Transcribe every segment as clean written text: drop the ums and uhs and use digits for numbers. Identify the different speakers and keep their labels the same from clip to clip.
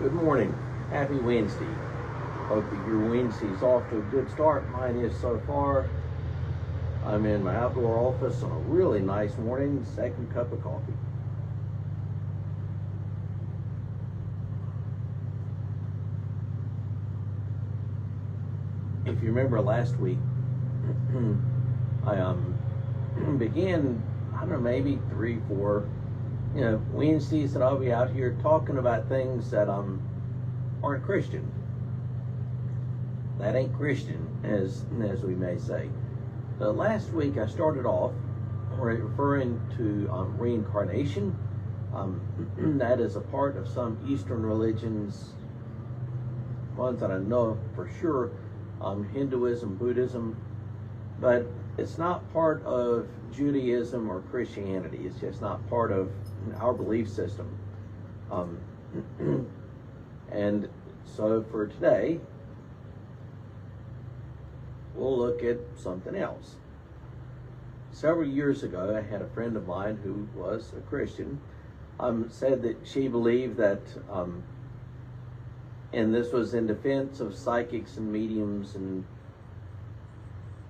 Speaker 1: Good morning. Happy Wednesday. Hope that your Wednesday's off to a good start. Mine is so far. I'm in my outdoor office on a really nice morning, second cup of coffee. If you remember last week, I began, I don't know, maybe 3, 4, Wednesdays that I'll be out here talking about things that aren't Christian. That ain't Christian, as we may say. Last week I started off referring to reincarnation. That is a part of some Eastern religions, ones that I know for sure, Hinduism, Buddhism, but it's not part of Judaism or Christianity. It's just not part of our belief system. And so for today, we'll look at something else. Several years ago, I had a friend of mine who was a Christian, said that she believed that, and this was in defense of psychics and mediums and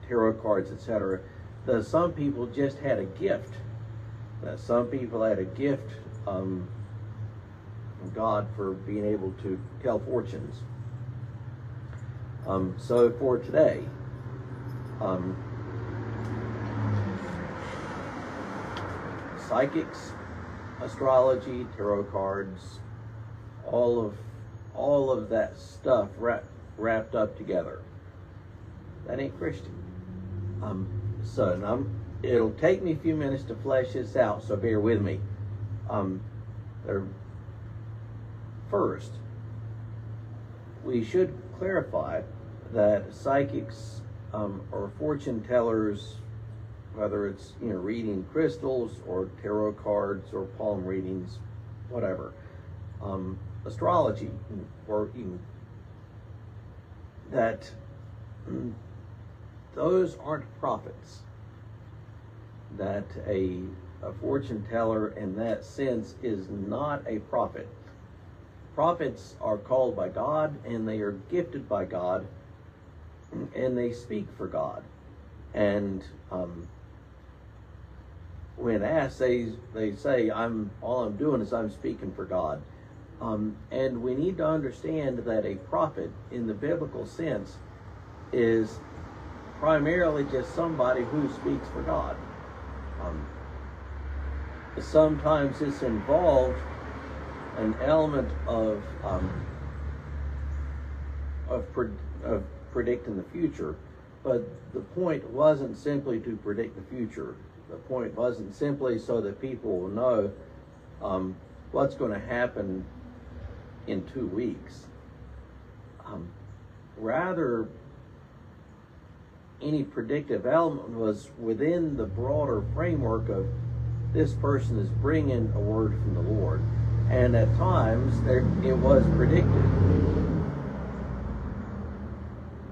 Speaker 1: tarot cards, etc., that some people just had a gift. That some people had a gift from God for being able to tell fortunes. So for today, psychics, astrology, tarot cards, all of that stuff wrapped up together. That ain't Christian. It'll take me a few minutes to flesh this out, so bear with me. First, we should clarify that psychics or fortune tellers, whether it's reading crystals or tarot cards or palm readings, whatever, astrology, or even that, those aren't prophets. That a fortune teller in that sense is not a prophet. Prophets are called by God, and they are gifted by God, and they speak for God. And when asked, they say, all I'm doing is I'm speaking for God. And we need to understand that a prophet, in the biblical sense, is primarily just somebody who speaks for God. Sometimes it's involved an element of predicting the future, but the point wasn't simply to predict the future. The point wasn't simply so that people will know what's going to happen in 2 weeks. Rather, any predictive element was within the broader framework of this person is bringing a word from the Lord. And at times, it was predicted.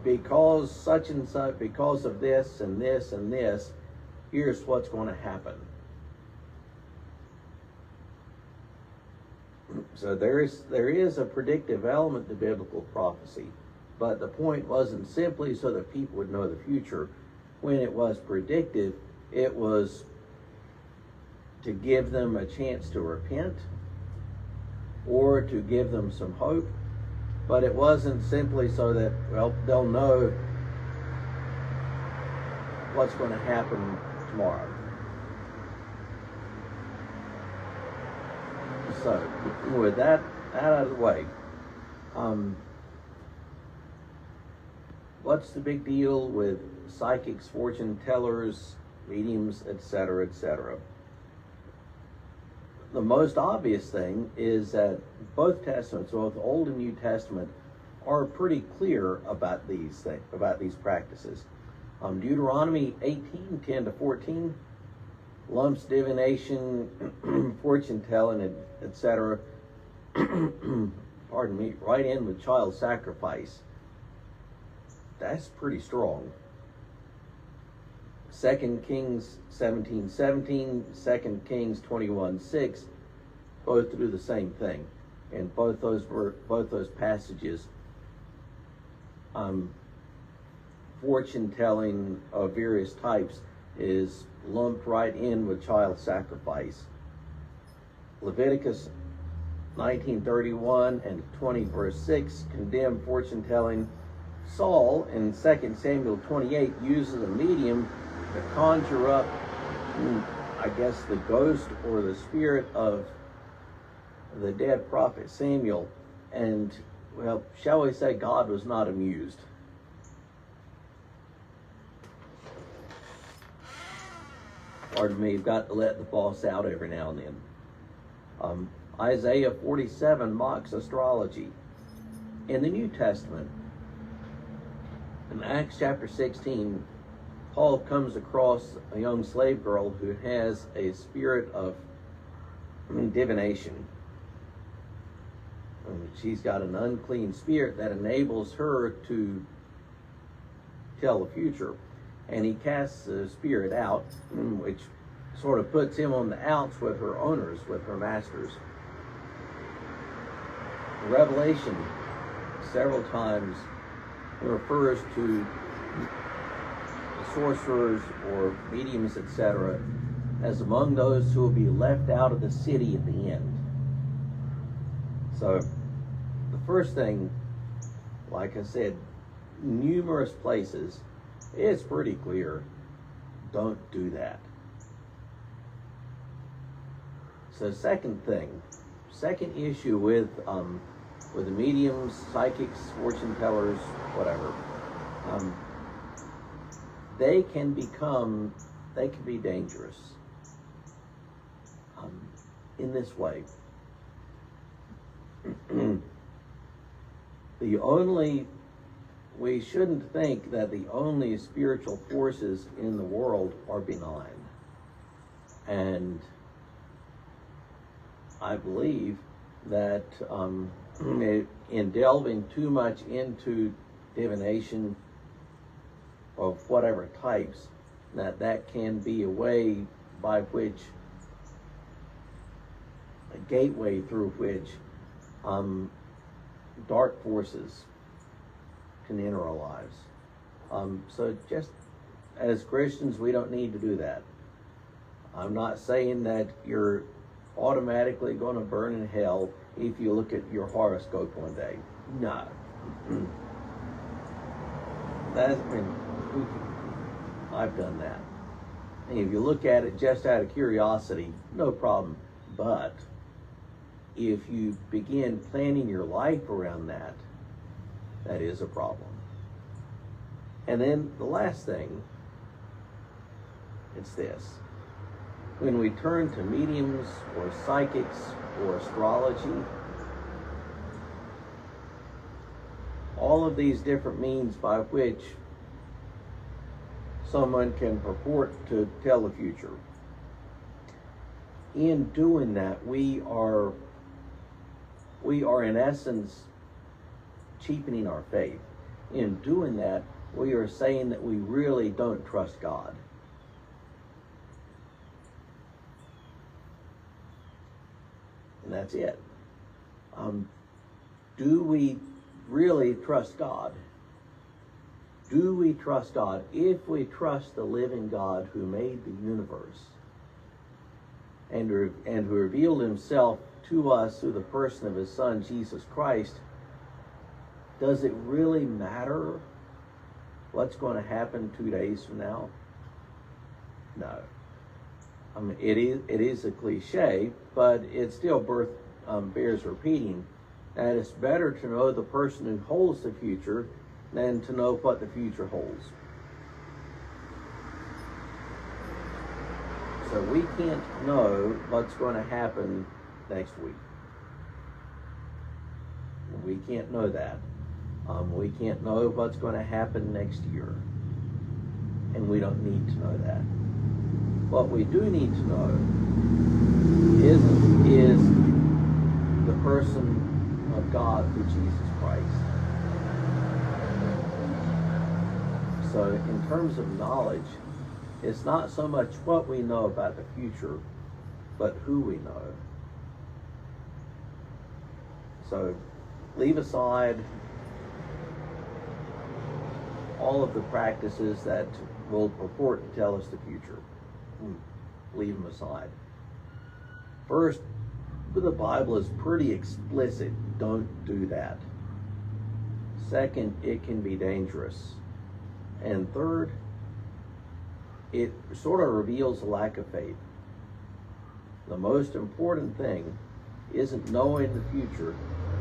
Speaker 1: Because such and such, because of this and this and this, here's what's going to happen. So there is a predictive element to biblical prophecy. But the point wasn't simply so that people would know the future. When it was predictive, it was to give them a chance to repent or to give them some hope. But it wasn't simply so that, they'll know what's going to happen tomorrow. So, with that out of the way, what's the big deal with psychics, fortune tellers, mediums, etc., etc.? The most obvious thing is that both Testaments, both Old and New Testament, are pretty clear about these things, about these practices. Deuteronomy 18:10-14 lumps divination, fortune telling, etc., pardon me, right in with child sacrifice. That's pretty strong. 2 Kings 17:17, 2 Kings 21:6, both do the same thing. in both those passages, fortune telling of various types is lumped right in with child sacrifice. Leviticus 19:31 and 20 verse 6 condemn fortune telling. Saul in 2 Samuel 28 uses a medium to conjure up, I guess, the ghost or the spirit of the dead prophet Samuel, and, well, shall we say God was not amused. Pardon me, you've got to let the boss out every now and then. Isaiah 47 mocks astrology. In the New Testament, in Acts chapter 16, Paul comes across a young slave girl who has a spirit of divination. She's got an unclean spirit that enables her to tell the future. And he casts the spirit out, which sort of puts him on the outs with her owners, with her masters. Revelation several times refers to sorcerers or mediums, etc., as among those who will be left out of the city at the end. So the first thing, like I said, numerous places, it's pretty clear, don't do that. So second issue with the mediums, psychics, fortune tellers, whatever, they can be dangerous in this way. We shouldn't think that the only spiritual forces in the world are benign. And I believe that in delving too much into divination of whatever types, that can be a way by which, a gateway through which dark forces can enter our lives. So just as Christians, we don't need to do that. I'm not saying that you're automatically going to burn in hell if you look at your horoscope one day. No. I've done that. And if you look at it just out of curiosity, no problem. But if you begin planning your life around that, that is a problem. And then the last thing, it's this. When we turn to mediums or psychics or astrology, all of these different means by which someone can purport to tell the future, in doing that, we are in essence cheapening our faith. In doing that, we are saying that we really don't trust God. And that's it. Do we really trust God? Do we trust God? If we trust the living God who made the universe and who revealed himself to us through the person of his Son, Jesus Christ, does it really matter what's going to happen 2 days from now? No. It is a cliche, but it still bears repeating, that it's better to know the person who holds the future than to know what the future holds. So we can't know what's going to happen next week. We can't know that. We can't know what's going to happen next year. And we don't need to know that. What we do need to know is the person of God through Jesus Christ. So in terms of knowledge, it's not so much what we know about the future, but who we know. So leave aside all of the practices that will purport to tell us the future. Leave them aside. First, the Bible is pretty explicit. Don't do that. Second, it can be dangerous. And third, it sort of reveals a lack of faith. The most important thing isn't knowing the future,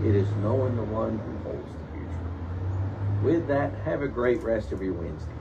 Speaker 1: it is knowing the one who holds the future. With that, have a great rest of your Wednesday.